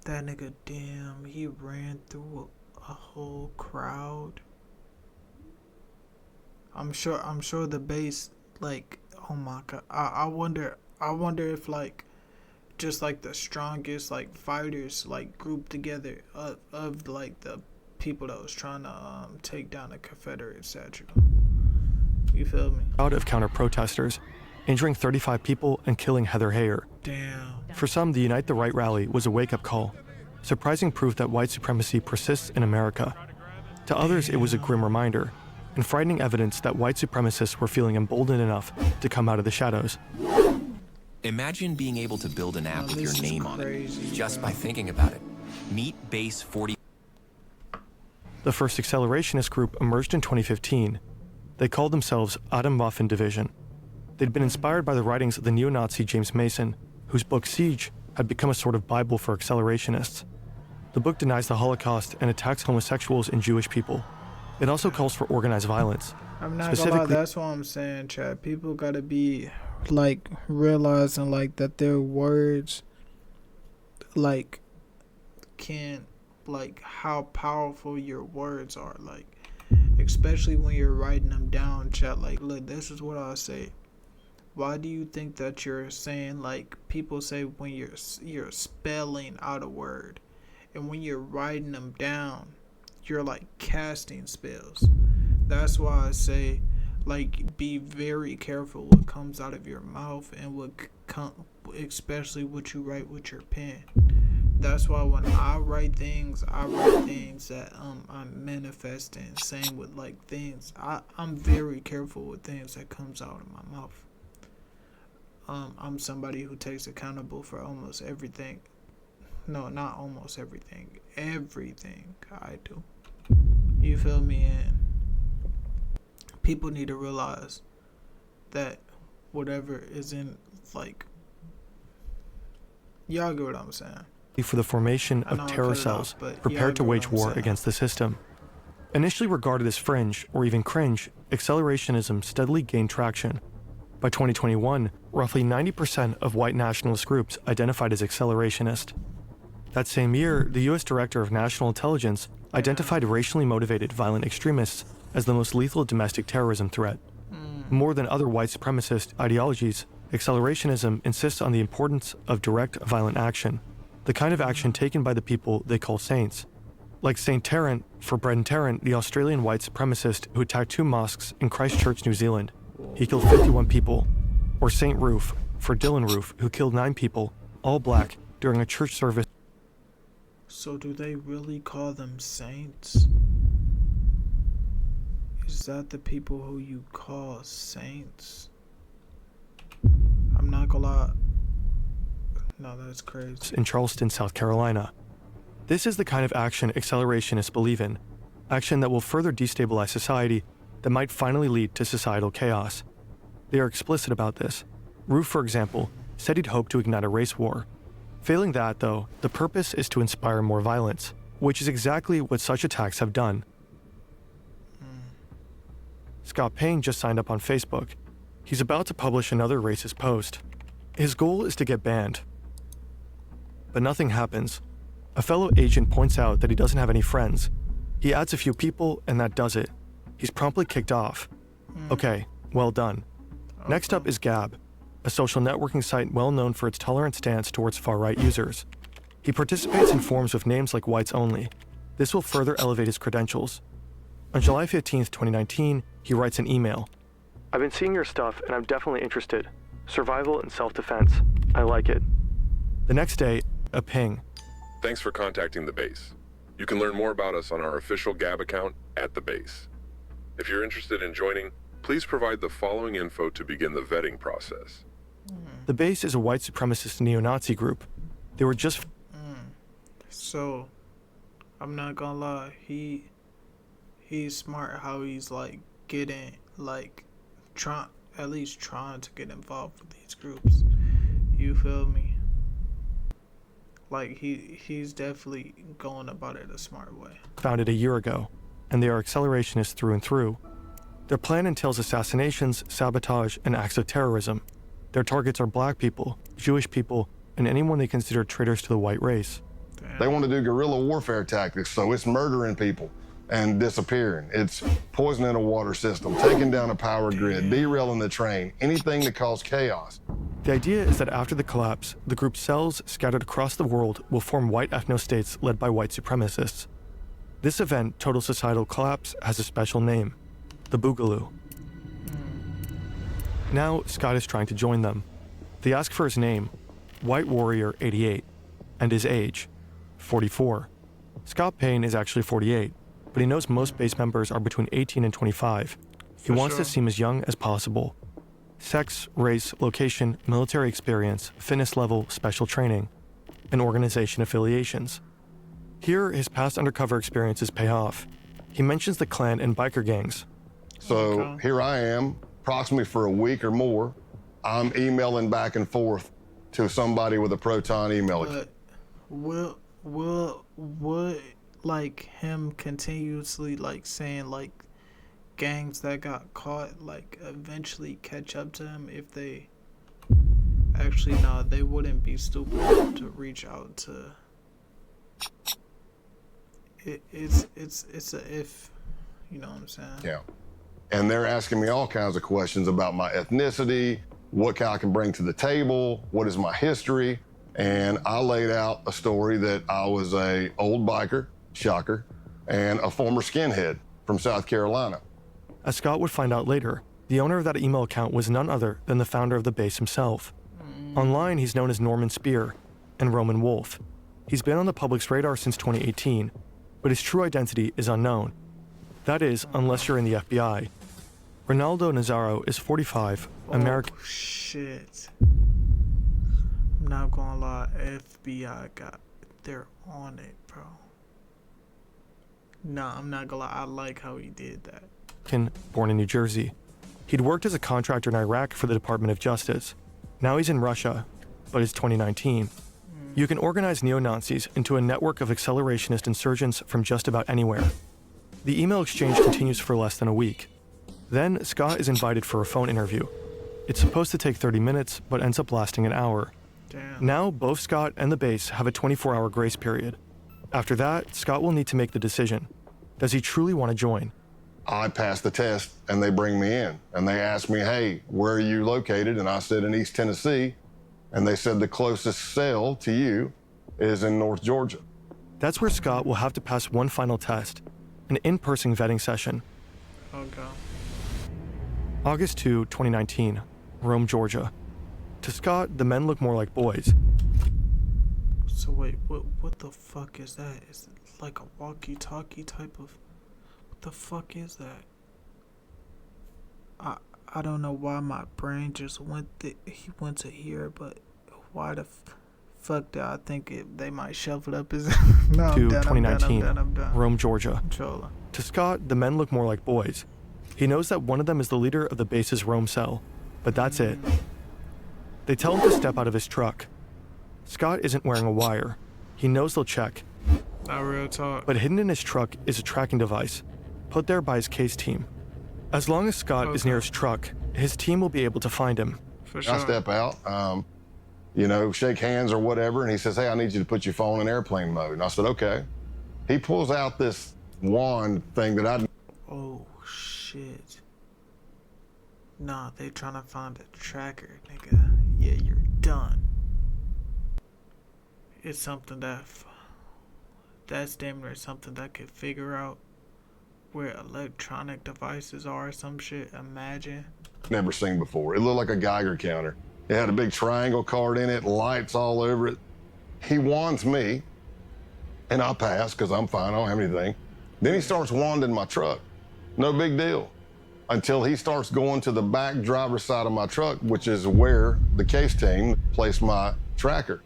that nigga, damn, he ran through a whole crowd. I'm sure the base, like, oh my god, I wonder if like just like the strongest like fighters like grouped together of like the people that was trying to take down the Confederate statue. You feel me? Out of counter-protesters, injuring 35 people and killing Heather Heyer. Damn. For some, the Unite the Right rally was a wake-up call, surprising proof that white supremacy persists in America. To others, it was a grim reminder, and frightening evidence that white supremacists were feeling emboldened enough to come out of the shadows. Imagine being able to build an app with your name on it, just bro. by thinking about it. Meet Base 40. The first accelerationist group emerged in 2015. They called themselves Atom Waffen Division. They'd been inspired by the writings of the neo-Nazi James Mason, whose book Siege had become a sort of Bible for accelerationists. The book denies the Holocaust and attacks homosexuals and Jewish people. It also calls for organized violence. I'm not gonna lie, that's what I'm saying, Chad. People gotta be like realizing like that their words like can like how powerful your words are, like especially when you're writing them down, Chad. Like, look, this is what I'll say. Why do you think that you're saying, like people say when you're spelling out a word, and when you're writing them down, you're like casting spells? That's why I say, like, be very careful what comes out of your mouth and especially what you write with your pen. That's why when I write things that I'm manifesting. Same with like things. I'm very careful with things that comes out of my mouth. I'm somebody who takes accountable for almost everything. No, not almost everything. Everything I do. You feel me? And people need to realize that whatever is in, like, y'all get what I'm saying. For the formation of terror cells prepared to wage war against the system. Initially regarded as fringe or even cringe, accelerationism steadily gained traction. By 2021, roughly 90% of white nationalist groups identified as accelerationist. That same year, the U.S. Director of National Intelligence identified racially motivated violent extremists as the most lethal domestic terrorism threat. More than other white supremacist ideologies, accelerationism insists on the importance of direct violent action, the kind of action taken by the people they call saints. Like Saint Tarrant, for Brenton Tarrant, the Australian white supremacist who attacked 2 mosques in Christchurch, New Zealand. He killed 51 people. Or Saint Roof, for Dylan Roof, who killed 9 people, all black, during a church service. So do they really call them saints? Is that the people who you call saints? I'm not gonna lie. No, that's crazy. In Charleston, South Carolina. This is the kind of action accelerationists believe in. Action that will further destabilize society, that might finally lead to societal chaos. They are explicit about this. Roof, for example, said he'd hoped to ignite a race war. Failing that, though, the purpose is to inspire more violence, which is exactly what such attacks have done. Scott Payne just signed up on Facebook. He's about to publish another racist post. His goal is to get banned. But nothing happens. A fellow agent points out that he doesn't have any friends. He adds a few people, and that does it. He's promptly kicked off. Okay, well done. Next up is Gab, a social networking site well known for its tolerant stance towards far-right users. He participates in forums with names like Whites Only. This will further elevate his credentials. On July 15, 2019, he writes an email. I've been seeing your stuff, and I'm definitely interested. Survival and self-defense. I like it. The next day, a ping. Thanks for contacting the base. You can learn more about us on our official Gab account at the base. If you're interested in joining, please provide the following info to begin the vetting process. The base is a white supremacist neo-Nazi group. They were just... So, I'm not gonna lie, he's smart how he's like getting, like, at least trying to get involved with these groups. You feel me? Like, he's definitely going about it a smart way. Founded a year ago, and they are accelerationists through and through. Their plan entails assassinations, sabotage, and acts of terrorism. Their targets are black people, Jewish people, and anyone they consider traitors to the white race. They want to do guerrilla warfare tactics, so it's murdering people. and disappearing. It's poisoning a water system, taking down a power grid, derailing the train, anything to cause chaos. The idea is that after the collapse, the group's cells scattered across the world will form white ethno-states led by white supremacists. This event, total societal collapse, has a special name, the Boogaloo. Now, Scott is trying to join them. They ask for his name, White Warrior 88, and his age, 44. Scott Payne is actually 48, but he knows most base members are between 18 and 25. He wants to seem as young as possible. Sex, race, location, military experience, fitness level, special training, and organization affiliations. Here, his past undercover experiences pay off. He mentions the Klan and biker gangs. So here I am, approximately for a week or more. I'm emailing back and forth to somebody with a Proton email account. Would like him continuously like saying like gangs that got caught like eventually catch up to him if they actually they wouldn't be stupid to reach out to it's a if, you know what I'm saying? Yeah. And they're asking me all kinds of questions about my ethnicity, what I can bring to the table, what is my history. And I laid out a story that I was a old biker, shocker, and a former skinhead from South Carolina. As Scott would find out later, the owner of that email account was none other than the founder of the base himself. Online, he's known as Norman Spear and Roman Wolf. He's been on the public's radar since 2018, but his true identity is unknown. That is, unless you're in the FBI. Ronaldo Nazaro is 45, American. Oh, shit. I'm not gonna lie, FBI they're on it, bro. Nah, I'm not gonna lie, I like how he did that. Born in New Jersey. He'd worked as a contractor in Iraq for the Department of Justice. Now he's in Russia, but it's 2019. You can organize neo-Nazis into a network of accelerationist insurgents from just about anywhere. The email exchange continues for less than a week. Then, Scott is invited for a phone interview. It's supposed to take 30 minutes, but ends up lasting an hour. Damn. Now, both Scott and the base have a 24-hour grace period. After that, Scott will need to make the decision. Does he truly want to join? I passed the test, and they bring me in. And they asked me, hey, where are you located? And I said, in East Tennessee. And they said the closest cell to you is in North Georgia. That's where Scott will have to pass one final test, an in-person vetting session. Okay. August 2, 2019, Rome, Georgia. To Scott, the men look more like boys. So wait, what the fuck is that? Is it like a walkie-talkie type of... What the fuck is that? I don't know why my brain just went to here, but why the fuck did I think they might shuffle up his... No, to I'm done, 2019, I'm done. Rome, Georgia. Controller. To Scott, the men look more like boys. He knows that one of them is the leader of the base's Rome cell, but that's it. They tell him to step out of his truck. Scott isn't wearing a wire. He knows they'll check. Not real talk. But hidden in his truck is a tracking device, put there by his case team. As long as Scott is near his truck, his team will be able to find him. For sure. I step out, shake hands or whatever, and he says, hey, I need you to put your phone in airplane mode. And I said, okay. He pulls out this wand thing that I... Oh, shit. Nah, they trying to find a tracker, nigga. Yeah, you're done. It's something that's damn near something that could figure out where electronic devices are or some shit. Imagine. Never seen before. It looked like a Geiger counter. It had a big triangle card in it, lights all over it. He wands me, and I pass because I'm fine, I don't have anything. Then he starts wanding my truck. No big deal. Until he starts going to the back driver's side of my truck, which is where the case team placed my tracker.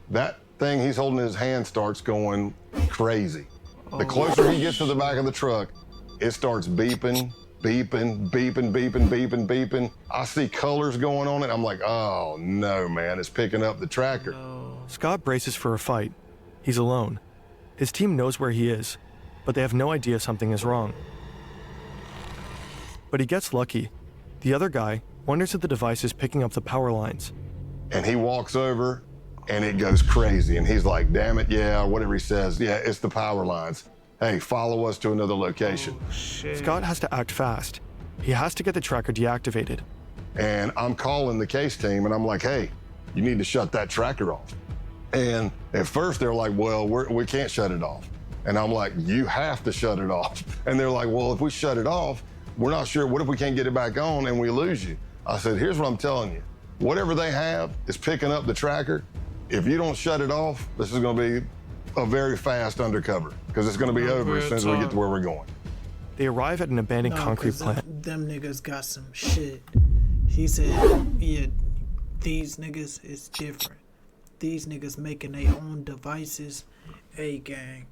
That thing he's holding in his hand starts going crazy. The closer he gets to the back of the truck, it starts beeping, beeping, beeping, beeping, beeping, beeping. I see colors going on it. I'm like, oh no, man, it's picking up the tracker. Scott braces for a fight. He's alone. His team knows where he is, but they have no idea something is wrong. But he gets lucky. The other guy wonders if the device is picking up the power lines. And he walks over, and it goes crazy. And he's like, damn it, yeah, or whatever he says. Yeah, it's the power lines. hey, follow us to another location. Oh, shit. Scott has to act fast. He has to get the tracker deactivated. And I'm calling the case team and I'm like, hey, you need to shut that tracker off. And at first they're like, well, we can't shut it off. And I'm like, you have to shut it off. And they're like, well, if we shut it off, we're not sure. What if we can't get it back on and we lose you? I said, here's what I'm telling you. Whatever they have is picking up the tracker. If you don't shut it off, this is going to be a very fast undercover because it's going to be over as soon as we get to where we're going. They arrive at an abandoned concrete plant. Them niggas got some shit. He said, yeah, these niggas is different. These niggas making their own devices. Hey, gang,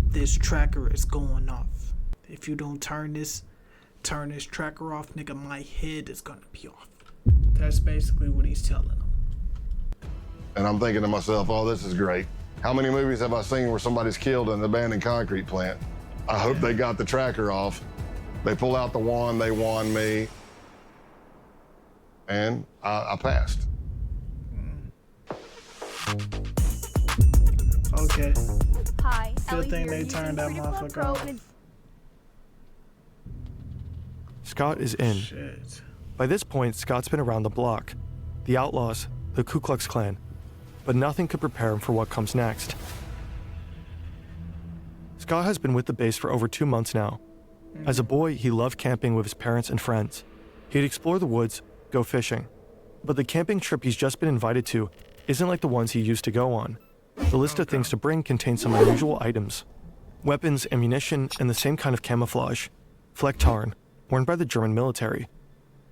this tracker is going off. If you don't turn this tracker off, nigga, my head is gonna be off. That's basically what he's telling them. And I'm thinking to myself, oh, this is great. How many movies have I seen where somebody's killed in an abandoned concrete plant? I hope they got the tracker off. They pull out the wand, they wand me, and I passed. Okay. Hi, Good thing they turned that motherfucker off. Scott is in. Shit. By this point, Scott's been around the block, the Outlaws, the Ku Klux Klan, but nothing could prepare him for what comes next. Scott has been with the base for over 2 months now. As a boy, he loved camping with his parents and friends. He'd explore the woods, go fishing. But the camping trip he's just been invited to isn't like the ones he used to go on. The list of things to bring contains some unusual items. Weapons, ammunition, and the same kind of camouflage. Flecktarn, worn by the German military.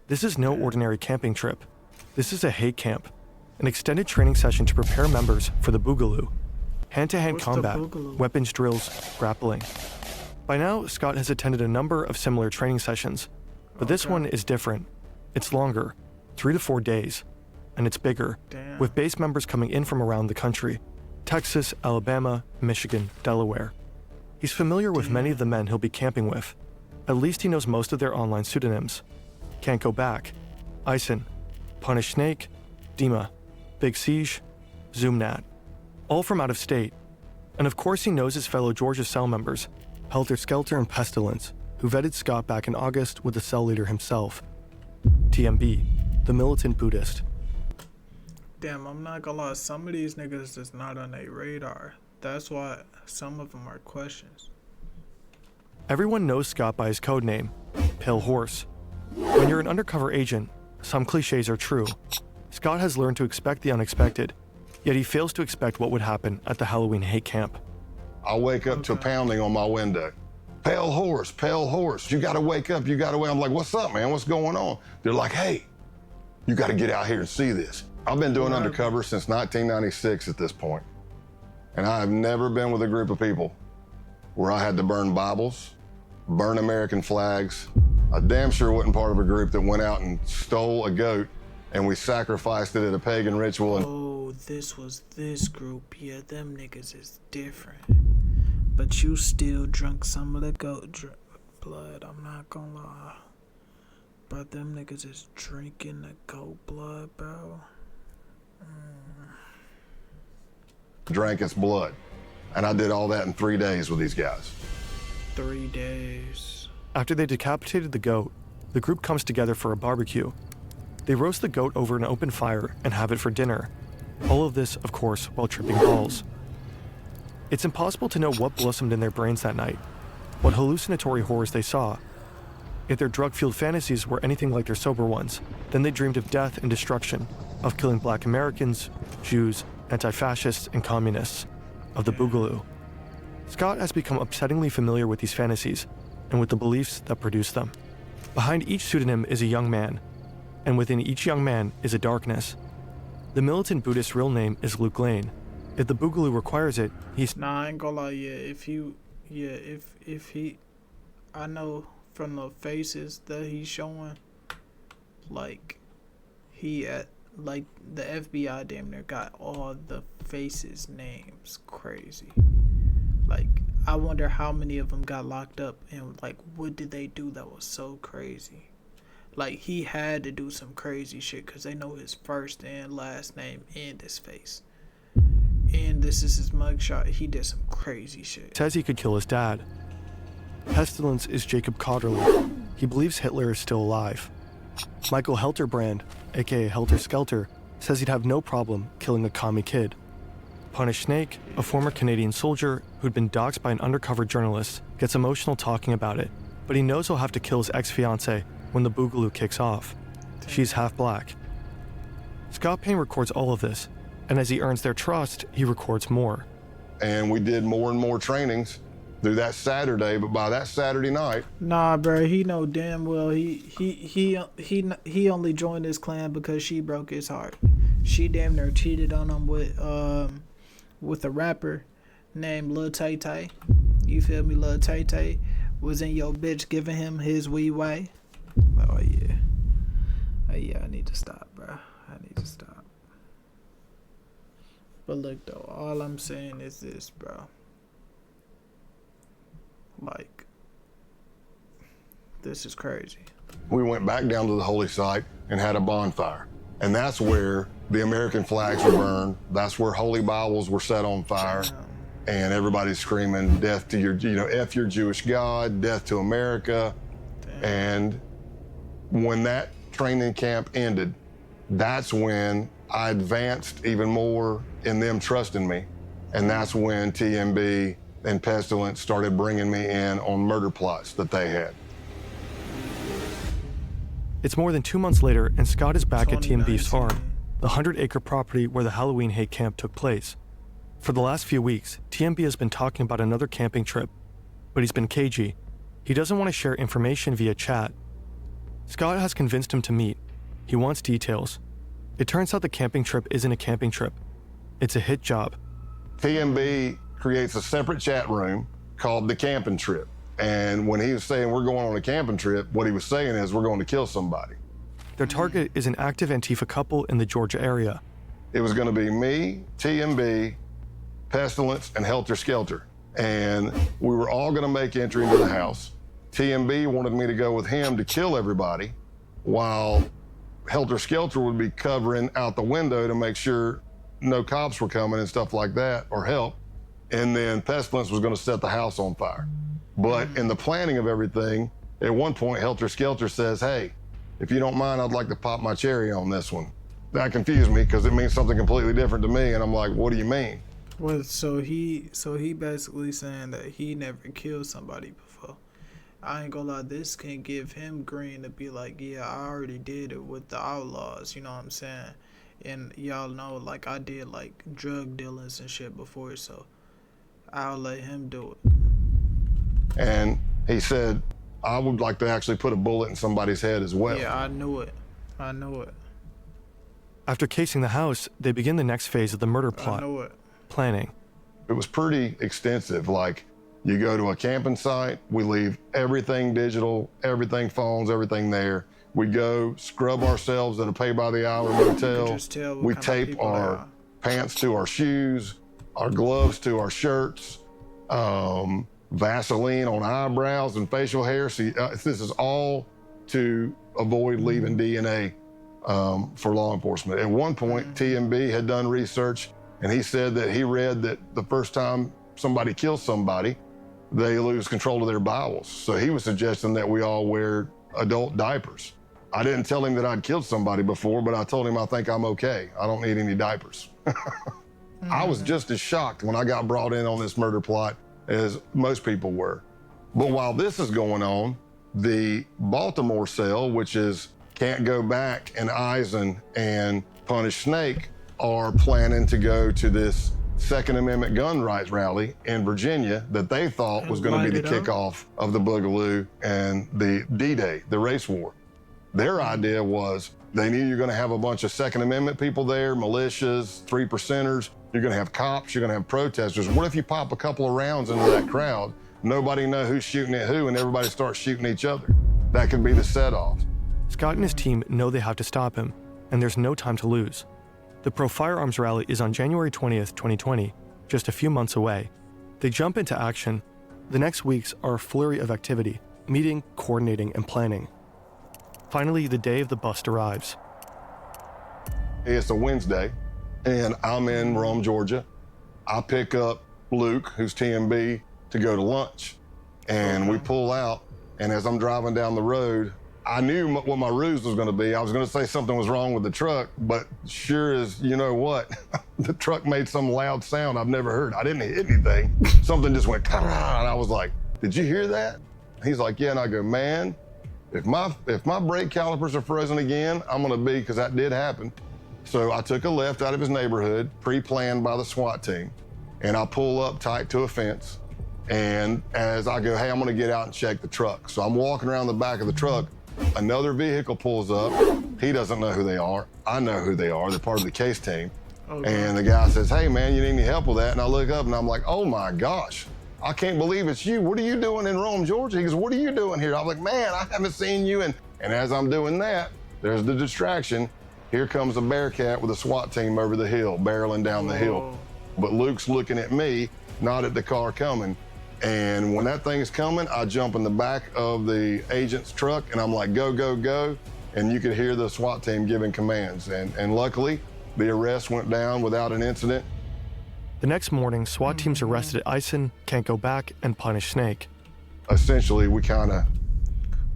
This is no ordinary camping trip. This is a hate camp, an extended training session to prepare members for the Boogaloo. Hand-to-hand combat, weapons drills, grappling. By now, Scott has attended a number of similar training sessions, but this one is different. It's longer, 3 to 4 days, and it's bigger, with base members coming in from around the country. Texas, Alabama, Michigan, Delaware. He's familiar with many of the men he'll be camping with. At least he knows most of their online pseudonyms. Can't Go Back, Ison, Punish Snake, Dima, Big Siege, Zoomnat. All from out of state. And of course he knows his fellow Georgia cell members, Helter Skelter and Pestilence, who vetted Scott back in August with the cell leader himself. TMB, the militant Buddhist. Damn, I'm not gonna lie, some of these niggas is not on their radar. That's why some of them are questions. Everyone knows Scott by his code name, Pale Horse. When you're an undercover agent, some cliches are true. Scott has learned to expect the unexpected, yet he fails to expect what would happen at the Halloween hate camp. I'll wake up to pounding on my window. Pale horse, you gotta wake up, you gotta wake up. I'm like, what's up, man, what's going on? They're like, hey, you gotta get out here and see this. I've been doing undercover since 1996 at this point. And I have never been with a group of people where I had to burn Bibles, burn American flags. I damn sure wasn't part of a group that went out and stole a goat and we sacrificed it at a pagan ritual. Oh, this was this group. Yeah, them niggas is different. But you still drunk some of the goat blood, I'm not gonna lie. But them niggas is drinking the goat blood, bro. Drank its blood. And I did all that in 3 days with these guys. 3 days. After they decapitated the goat, the group comes together for a barbecue. They roast the goat over an open fire and have it for dinner. All of this, of course, while tripping balls. It's impossible to know what blossomed in their brains that night, what hallucinatory horrors they saw. If their drug-fueled fantasies were anything like their sober ones, then they dreamed of death and destruction, of killing Black Americans, Jews, anti-fascists, and communists, of the Boogaloo. Scott has become upsettingly familiar with these fantasies, and with the beliefs that produce them. Behind each pseudonym is a young man, and within each young man is a darkness. The militant Buddhist's real name is Luke Lane. If the Boogaloo requires it, he's— Nah, I ain't gonna lie, if he, I know from the faces that he's showing, like, like, the FBI damn near got all the faces' names crazy. Like, I wonder how many of them got locked up and, like, what did they do that was so crazy? Like, he had to do some crazy shit because they know his first and last name and his face. and this is his mugshot. He did some crazy shit. Says he could kill his dad. Pestilence is Jacob Cotterly. He believes Hitler is still alive. Michael Helterbrand, aka Helter Skelter, says he'd have no problem killing a commie kid. Punish Snake, a former Canadian soldier who'd been doxxed by an undercover journalist, gets emotional talking about it, but he knows he'll have to kill his ex-fiancée when the boogaloo kicks off. She's half black. Scott Payne records all of this, and as he earns their trust, he records more. And we did more and more trainings through that Saturday, but by that Saturday night... Nah, bro, he know damn well he only joined this clan because she broke his heart. She damn near cheated on him with a rapper named Lil Tay Tay. You feel me? Lil Tay Tay was in your bitch giving him his wee way. Oh yeah. Oh yeah, I need to stop, bro. I need to stop. But look though, all I'm saying is this, bro. Like, this is crazy. We went back down to the holy site and had a bonfire. And that's where the American flags were burned. That's where holy Bibles were set on fire. And everybody's screaming, death to your, F your Jewish God, death to America. Damn. And when that training camp ended, that's when I advanced even more in them trusting me. And that's when TMB and Pestilence started bringing me in on murder plots that they had. It's more than 2 months later, and Scott is back at TMB's farm, the 100-acre property where the Halloween hate camp took place. For the last few weeks, TMB has been talking about another camping trip, but he's been cagey. He doesn't want to share information via chat. Scott has convinced him to meet. He wants details. It turns out the camping trip isn't a camping trip. It's a hit job. TMB creates a separate chat room called the camping trip. And when he was saying we're going on a camping trip, what he was saying is we're going to kill somebody. Their target is an active Antifa couple in the Georgia area. It was going to be me, TMB, Pestilence, and Helter Skelter. And we were all going to make entry into the house. TMB wanted me to go with him to kill everybody, while Helter Skelter would be covering out the window to make sure no cops were coming and stuff like that, or help. And then Pestilence was going to set the house on fire. But in the planning of everything, at one point, Helter Skelter says, hey, if you don't mind, I'd like to pop my cherry on this one. That confused me because it means something completely different to me. And I'm like, what do you mean? Well, so he basically saying that he never killed somebody before. I ain't gonna lie, this can give him green to be like, yeah, I already did it with the Outlaws, you know what I'm saying? And y'all know, like, I did, like, drug dealings and shit before, so I'll let him do it. And he said, I would like to actually put a bullet in somebody's head as well. Yeah, I knew it. I knew it. After casing the house, they begin the next phase of the murder plot. I knew it. Planning. It was pretty extensive. Like, you go to a camping site, we leave everything digital, everything phones, everything there. We go scrub ourselves at a pay-by-the-hour motel. We tape our pants to our shoes, our gloves to our shirts, Vaseline on eyebrows and facial hair. See, this is all to avoid leaving DNA for law enforcement. At one point, TMB had done research, and he said that he read that the first time somebody kills somebody, they lose control of their bowels. So he was suggesting that we all wear adult diapers. I didn't tell him that I'd killed somebody before, but I told him I think I'm okay. I don't need any diapers. I was just as shocked when I got brought in on this murder plot as most people were. But while this is going on, the Baltimore cell, which is Can't Go Back, and Eisen and Punish Snake, are planning to go to this Second Amendment gun rights rally in Virginia that they thought was going to be the kickoff of the Boogaloo and the D-Day, the race war. Their idea was they knew you're going to have a bunch of Second Amendment people there, militias, 3%ers. You're going to have cops, you're going to have protesters. What if you pop a couple of rounds into that crowd, nobody know who's shooting at who, and everybody starts shooting each other? That could be the set-off. Scott and his team know they have to stop him, and there's no time to lose. The pro-firearms rally is on January 20th, 2020, just a few months away. They jump into action. The next weeks are a flurry of activity, meeting, coordinating, and planning. Finally, the day of the bust arrives. It's a Wednesday, and I'm in Rome, Georgia, I pick up Luke, who's TMB, to go to lunch. And we pull out, and as I'm driving down the road, I knew what my ruse was gonna be. I was gonna say something was wrong with the truck, but sure as you know what, the truck made some loud sound I've never heard. I didn't hit anything. Something just went, and I was like, did you hear that? He's like, yeah, and I go, man, if my brake calipers are frozen again, I'm gonna be, because that did happen. So I took a left out of his neighborhood, pre-planned by the SWAT team, and I pull up tight to a fence. And as I go, hey, I'm gonna get out and check the truck. So I'm walking around the back of the truck, another vehicle pulls up. He doesn't know who they are. I know who they are. They're part of the case team. And the guy says, hey man, you need any help with that? And I look up and I'm like, oh my gosh, I can't believe it's you. What are you doing in Rome, Georgia? He goes, what are you doing here? I'm like, man, I haven't seen you. And as I'm doing that, there's the distraction. Here comes a Bearcat with a SWAT team over the hill, barreling down the hill. But Luke's looking at me, not at the car coming. And when that thing's coming, I jump in the back of the agent's truck and I'm like, go, go, go. And you could hear the SWAT team giving commands. And luckily, the arrest went down without an incident. The next morning, SWAT teams arrested Eisen, Can't Go Back, and Punish Snake. Essentially, we kind of...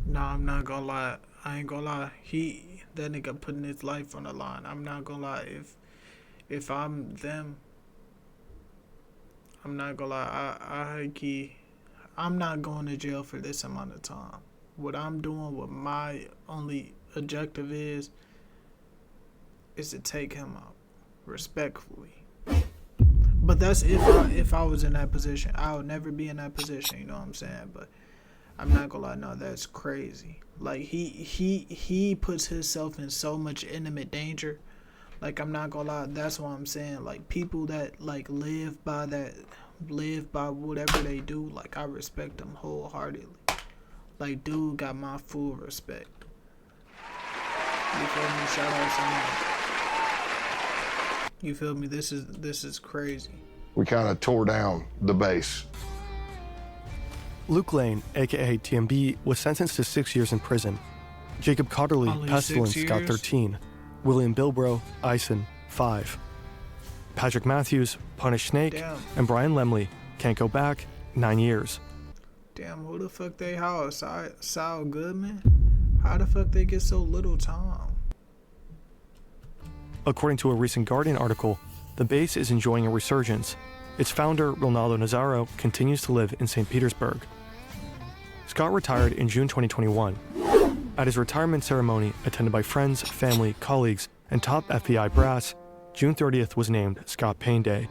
Nah, I'm not gonna lie. I ain't gonna lie. That nigga putting his life on the line. I'm not gonna lie. If I'm them, I'm not gonna lie. I'm not going to jail for this amount of time. What I'm doing, what my only objective is to take him out respectfully. But that's if I was in that position. I would never be in that position, you know what I'm saying? But I'm not gonna lie, no, that's crazy. Like he puts himself in so much intimate danger. Like, I'm not gonna lie, that's what I'm saying. Like, people that like live by whatever they do, like, I respect them wholeheartedly. Like, dude got my full respect. You feel me? Shout out to him. You feel me? This is crazy. We kind of tore down the base. Luke Lane, aka TMB, was sentenced to 6 years in prison. Jacob Cotterly, Only Pestilence, 6 got years? 13. William Bilbro, Eisen, 5. Patrick Matthews, Punish Snake, Damn. and Brian Lemley, Can't Go Back, 9 years. Damn, who the fuck they house? Saul Goodman? How the fuck they get so little time? According to a recent Guardian article, the base is enjoying a resurgence. Its founder, Ronaldo Nazzaro, continues to live in St. Petersburg. Scott retired in June 2021. At his retirement ceremony, attended by friends, family, colleagues, and top FBI brass, June 30th was named Scott Payne Day.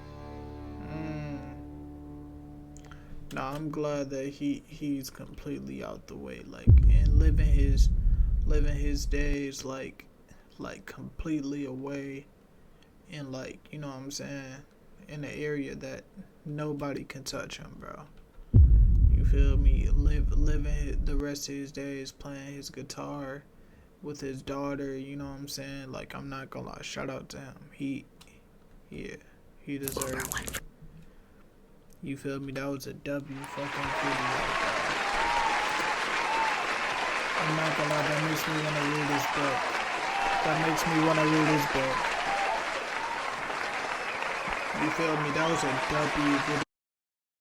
Nah, I'm glad that he's completely out the way, like, and living his days like completely away, and, like, you know what I'm saying, in an area that nobody can touch him, bro. You feel me? Living the rest of his days playing his guitar with his daughter, you know what I'm saying? Like, I'm not gonna lie, shout out to him. He deserves it. You feel me? That was a W fucking video. I'm not gonna lie, that makes me wanna read this book. That makes me wanna read this book. You feel me? That was a W video.